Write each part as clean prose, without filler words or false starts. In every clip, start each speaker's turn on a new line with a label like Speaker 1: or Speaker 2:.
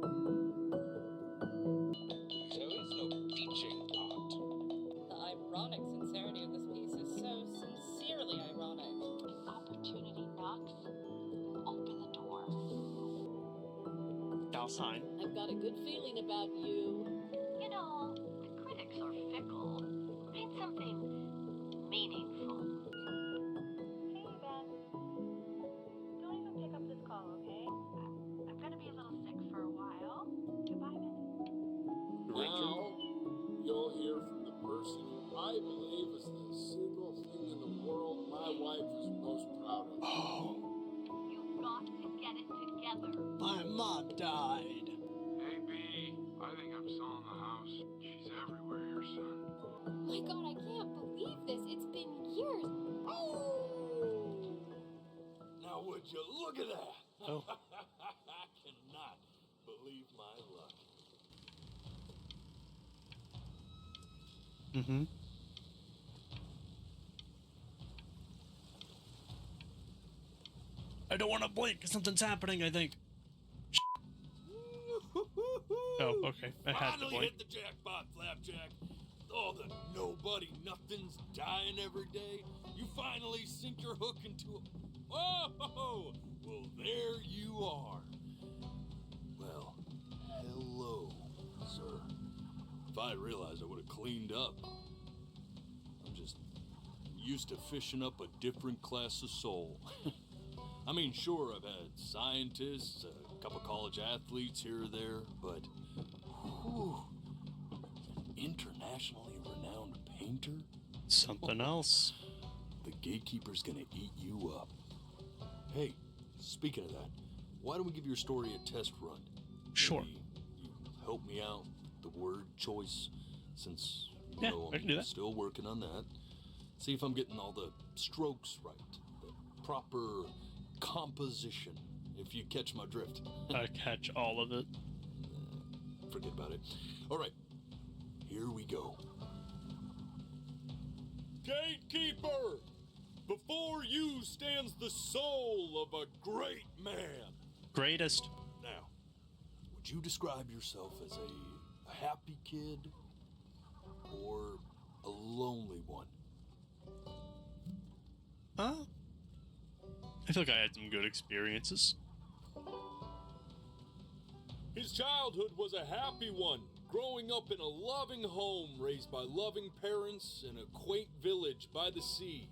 Speaker 1: There is no teaching art.
Speaker 2: The ironic sincerity of this piece is so sincerely ironic.
Speaker 3: Opportunity knocks. Open the door.
Speaker 4: Dollar sign.
Speaker 2: I've got a good feeling about you.
Speaker 3: You know, the critics are fickle. Read something meaningful.
Speaker 5: Hey, Ben. Don't even pick up this call, okay?
Speaker 3: I'm gonna be a little sick for a while. Goodbye, Ben.
Speaker 6: Now, you'll hear from the person who I believe is the single thing in the world my wife is most proud of.
Speaker 4: Oh,
Speaker 3: You've got to get it together.
Speaker 4: my mom died.
Speaker 7: Hey, B, I think I'm selling the house. She's everywhere here, son.
Speaker 8: My God, I can't believe this. It's been years.
Speaker 6: Now, would you look at that?
Speaker 4: Oh.
Speaker 6: I cannot believe my luck.
Speaker 4: Mm-hmm. I don't want to blink. Something's happening, I think. Oh, okay. I had to
Speaker 6: Finally
Speaker 4: blink.
Speaker 6: hit the jackpot, Flapjack. All the nobody nothings dying every day. You finally sink your hook into a... Whoa! Well, there you are. Well, hello, sir. If I realized, I would have cleaned up. I'm just used to fishing up a different class of soul. I mean, sure, I've had scientists, a couple college athletes here or there, but whew, an internationally renowned painter?
Speaker 4: Something else.
Speaker 6: The gatekeeper's gonna eat you up. Hey, speaking of that, why don't we give your story a test run?
Speaker 4: Sure.
Speaker 6: Maybe you help me out with the word choice, since you
Speaker 4: Yeah,
Speaker 6: know
Speaker 4: I can do
Speaker 6: I'm
Speaker 4: that.
Speaker 6: still working on that. See if I'm getting all the strokes right, the proper composition, if you catch my drift.
Speaker 4: I catch all of it.
Speaker 6: Forget about it. All right, here we go. Gatekeeper! Before you stands the soul of a great man.
Speaker 4: Greatest.
Speaker 6: Now, would you describe yourself as a happy kid or a lonely one?
Speaker 4: Huh? I feel like I had some good experiences.
Speaker 6: His childhood was a happy one, growing up in a loving home raised by loving parents in a quaint village by the sea.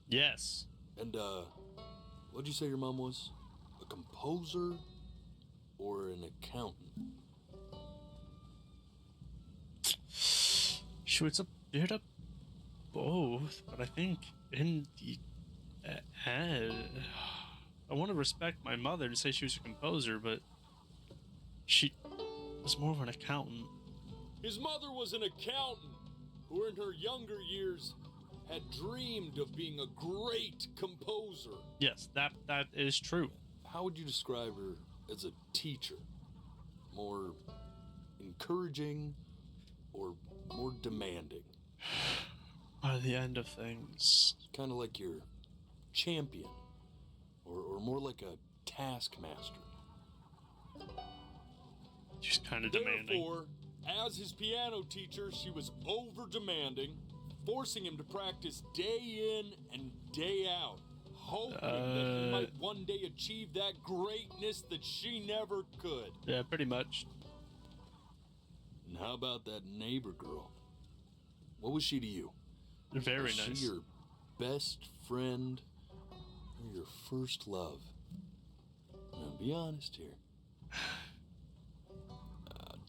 Speaker 4: Yes.
Speaker 6: And, what'd you say your mom was? A composer or an accountant?
Speaker 4: Sure, it's a bit of both, but I think in the I want to respect my mother to say she was a composer, but she was more of an accountant.
Speaker 6: His mother was an accountant who in her younger years had dreamed of being a great composer.
Speaker 4: Yes, that is true.
Speaker 6: How would you describe her as a teacher? More encouraging or more demanding?
Speaker 4: By the end of things,
Speaker 6: Kind of like your champion or more like a taskmaster.
Speaker 4: she's kind of demanding.
Speaker 6: Therefore, as his piano teacher, she was over demanding, forcing him to practice day in and day out, hoping that he might one day achieve that greatness that she never could.
Speaker 4: Yeah, pretty much.
Speaker 6: And how about that neighbor girl? What was she to you?
Speaker 4: Very
Speaker 6: was
Speaker 4: nice.
Speaker 6: she your best friend or your first love? Now, be honest here.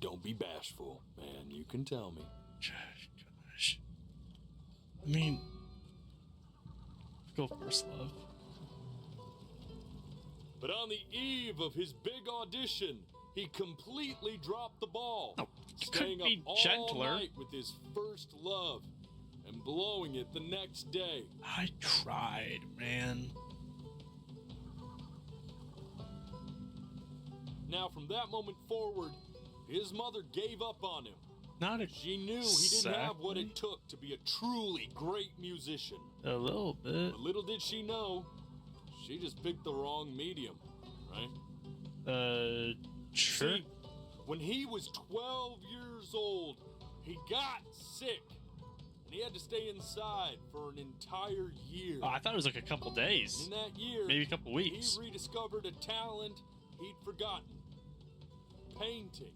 Speaker 6: Don't be bashful, man. You can tell me.
Speaker 4: Gosh. I mean, go first love.
Speaker 6: But on the eve of his big audition, he completely dropped the ball,
Speaker 4: Oh, you
Speaker 6: staying
Speaker 4: could be
Speaker 6: up all
Speaker 4: gentler.
Speaker 6: night with his first love and blowing it the next day.
Speaker 4: I tried, man.
Speaker 6: Now, from that moment forward, his mother gave up on him.
Speaker 4: Not
Speaker 6: She knew he didn't have what
Speaker 4: exactly.
Speaker 6: it took to be a truly great musician.
Speaker 4: A little bit.
Speaker 6: But little did she know, she just picked the wrong medium, right?
Speaker 4: Sure.
Speaker 6: See, When he was 12 years old, he got sick. And he had to stay inside for an entire year.
Speaker 4: Oh, I thought it was like a couple days.
Speaker 6: In that year,
Speaker 4: Maybe a couple weeks.
Speaker 6: he rediscovered a talent he'd forgotten. Painting.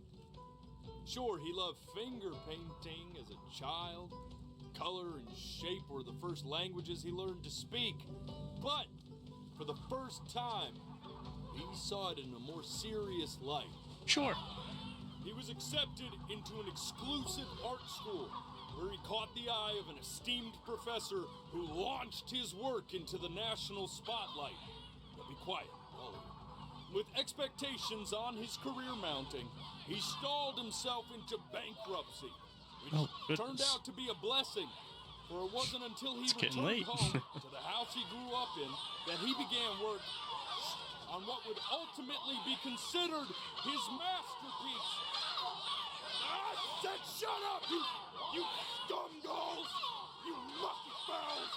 Speaker 6: Sure, he loved finger painting as a child. Color and shape were the first languages he learned to speak. But for the first time, he saw it in a more serious light.
Speaker 4: Sure.
Speaker 6: He was accepted into an exclusive art school where he caught the eye of an esteemed professor who launched his work into the national spotlight. Now be quiet, all of you. With expectations on his career mounting, he stalled himself into bankruptcy, which turned out to be a blessing, for it wasn't until he returned home to the house he grew up in that he began work on what would ultimately be considered his masterpiece. I said shut up, you scumballs! You lucky fowls!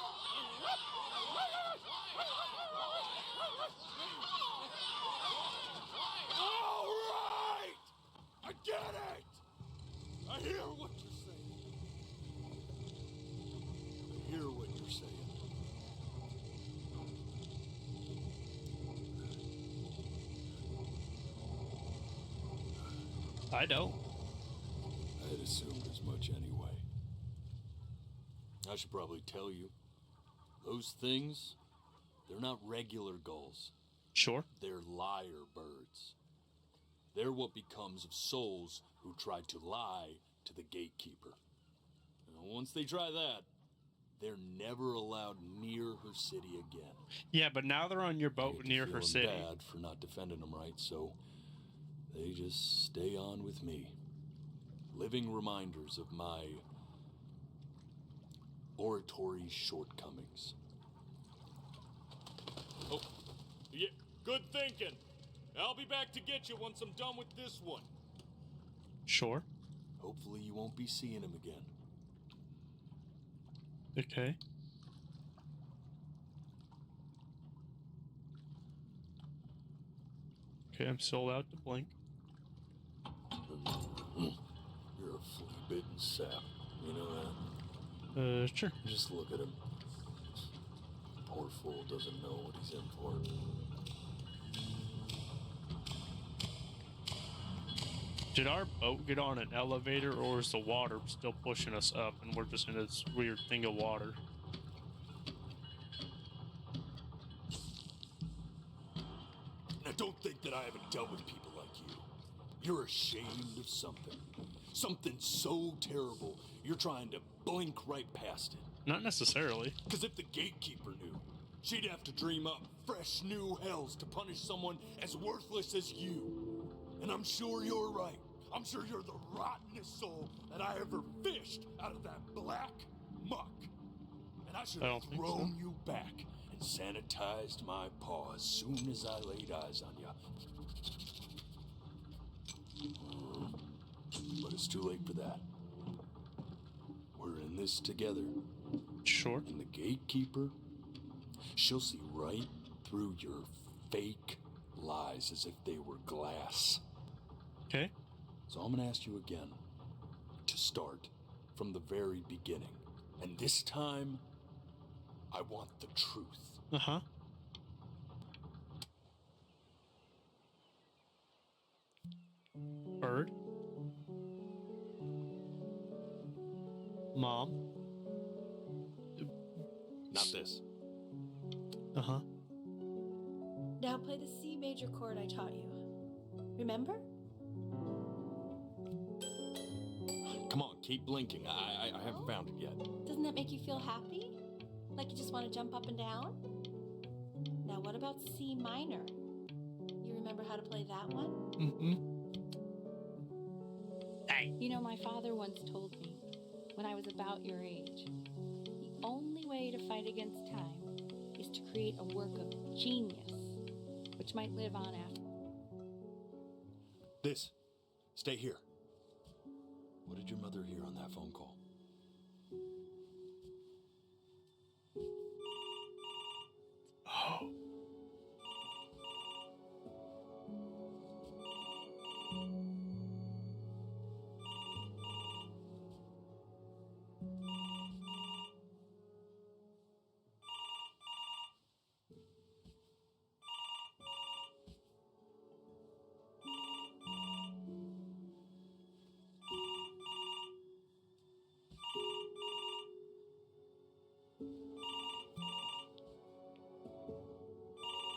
Speaker 6: All right! I get it! I hear what you're saying. I hear what you're saying.
Speaker 4: I don't.
Speaker 6: I had assumed as much anyway. I should probably tell you, those things, they're not regular gulls.
Speaker 4: Sure.
Speaker 6: They're liar birds. They're what becomes of souls who tried to lie to the gatekeeper. And once they try that, they're never allowed near her city again.
Speaker 4: Yeah, but now they're on your boat near her city.
Speaker 6: Bad for not defending them right, so they just stay on with me. Living reminders of my oratory shortcomings. Oh, yeah, good thinking. I'll be back to get you once I'm done with this one.
Speaker 4: Sure.
Speaker 6: Hopefully you won't be seeing him again.
Speaker 4: Okay. Okay, I'm still allowed to blink.
Speaker 6: You're a flea-bitten sap. You know that?
Speaker 4: Sure.
Speaker 6: Just look at him. Poor fool doesn't know what he's in for.
Speaker 4: Did our boat get on an elevator, or is the water still pushing us up and we're just in this weird thing of water?
Speaker 6: Now don't think that I haven't dealt with people like you. You're ashamed of something. Something so terrible, you're trying to blink right past it.
Speaker 4: Not necessarily.
Speaker 6: Because if the gatekeeper knew, she'd have to dream up fresh new hells to punish someone as worthless as you. And I'm sure you're right. I'm sure you're the rottenest soul that I ever fished out of that black muck. And I should have thrown you back and sanitized my paw as soon as I laid eyes on you. But it's too late for that. We're in this together.
Speaker 4: Sure.
Speaker 6: And the gatekeeper, she'll see right through your fake lies as if they were glass.
Speaker 4: Okay.
Speaker 6: So I'm gonna ask you again to start from the very beginning. And this time, I want the truth.
Speaker 4: Uh-huh. Bird. Mom.
Speaker 6: Not this.
Speaker 4: Uh-huh.
Speaker 5: Now play the C major chord I taught you. Remember?
Speaker 6: Come on, keep blinking. I haven't found it yet.
Speaker 5: Doesn't that make you feel happy? Like you just want to jump up and down? Now what about C minor? You remember how to play that one?
Speaker 4: Mm-hmm. Hey.
Speaker 2: You know, my father once told me, when I was about your age, the only way to fight against time is to create a work of genius, which might live on after.
Speaker 6: This. Stay here. What did your mother hear on that phone call?
Speaker 4: Oh.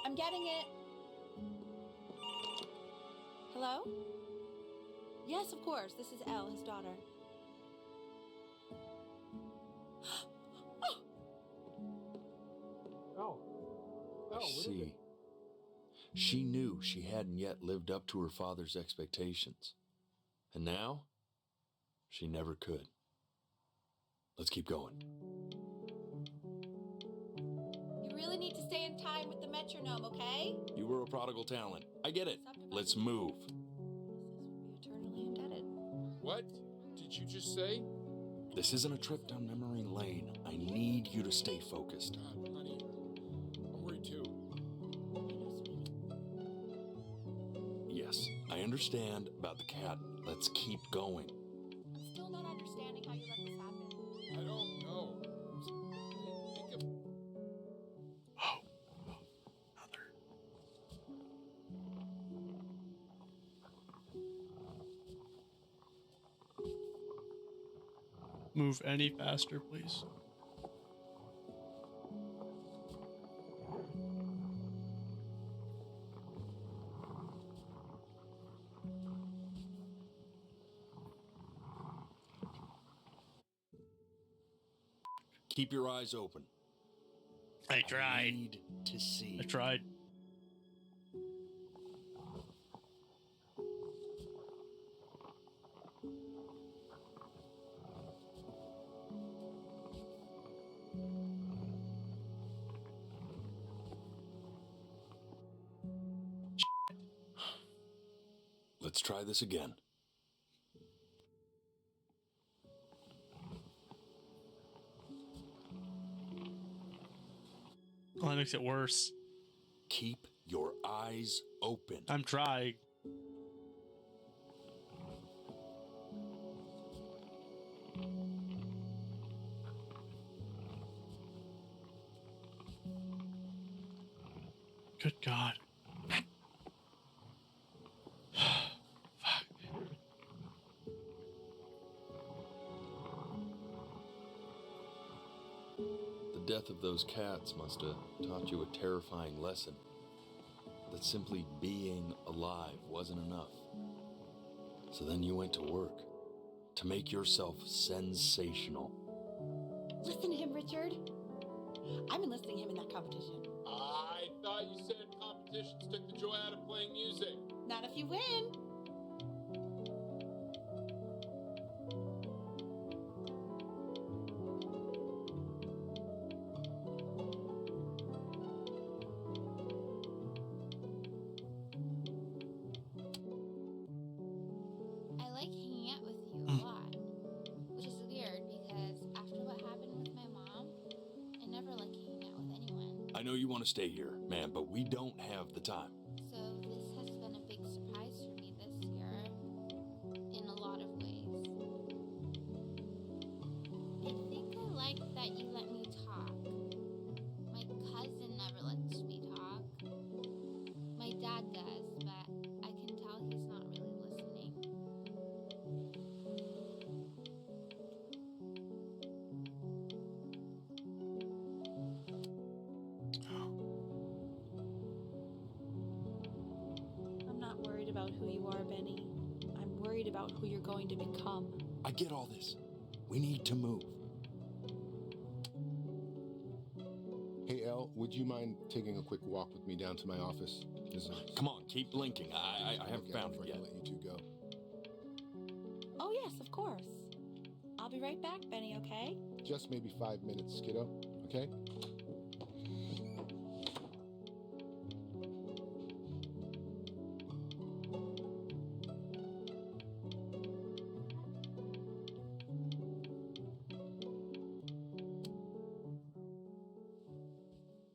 Speaker 5: I'm getting it. Hello? Yes, of course. This is Elle, his daughter.
Speaker 6: Oh.
Speaker 9: I see. She knew she hadn't yet lived up to her father's expectations. And now, she never could. Let's keep going.
Speaker 5: You really need to stay in time with the metronome, okay?
Speaker 9: You were a prodigal talent. I get it. Let's move.
Speaker 5: This would be eternally indebted.
Speaker 7: What did you just say?
Speaker 9: This isn't a trip down memory lane. I need you to stay focused.
Speaker 7: God, honey, I'm worried too.
Speaker 5: I know, sweetie.
Speaker 9: Yes, I understand about the cat. Let's keep going.
Speaker 5: I'm still not understanding how you let this happen.
Speaker 7: I don't know. Think of
Speaker 4: Oh, mother. Move any faster, please.
Speaker 9: Keep your eyes open.
Speaker 4: I tried.
Speaker 9: Need to see.
Speaker 4: I tried.
Speaker 9: Let's try this again.
Speaker 4: Well, that makes it worse.
Speaker 9: Keep your eyes open.
Speaker 4: I'm trying. Good God. Fuck.
Speaker 9: The death of those cats must have taught you a terrifying lesson. That simply being alive wasn't enough. So then you went to work to make yourself sensational.
Speaker 5: Listen to him, Richard. I'm enlisting him in that competition.
Speaker 7: I thought you said competitions took the joy out of playing music.
Speaker 5: Not if you win.
Speaker 8: I like hanging out with you a lot, which is weird because after what happened with my mom, I never like hanging out with anyone.
Speaker 9: I know you want to stay here, man, but we don't have the time.
Speaker 8: So this has been a big surprise for me this year in a lot of ways. I think I like that you let me talk. My cousin never lets me talk. My dad does, but I can tell he's not really listening.
Speaker 5: I'm not worried about who you are, Benny. I'm worried about who you're going to become.
Speaker 9: I get all this. We need to move.
Speaker 10: Hey, Elle, would you mind taking a quick walk with me down to my office?
Speaker 9: Come on, keep blinking. I haven't found it
Speaker 10: before
Speaker 9: yet.
Speaker 10: I let you two go.
Speaker 5: Oh, yes, of course. I'll be right back, Benny, okay?
Speaker 10: Just maybe 5 minutes, kiddo, okay?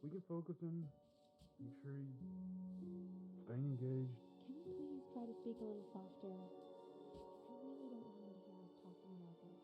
Speaker 11: We can focus him. Make sure he's staying engaged.
Speaker 2: Can you please try to speak a little softer? I really don't want him to hear us talking about this.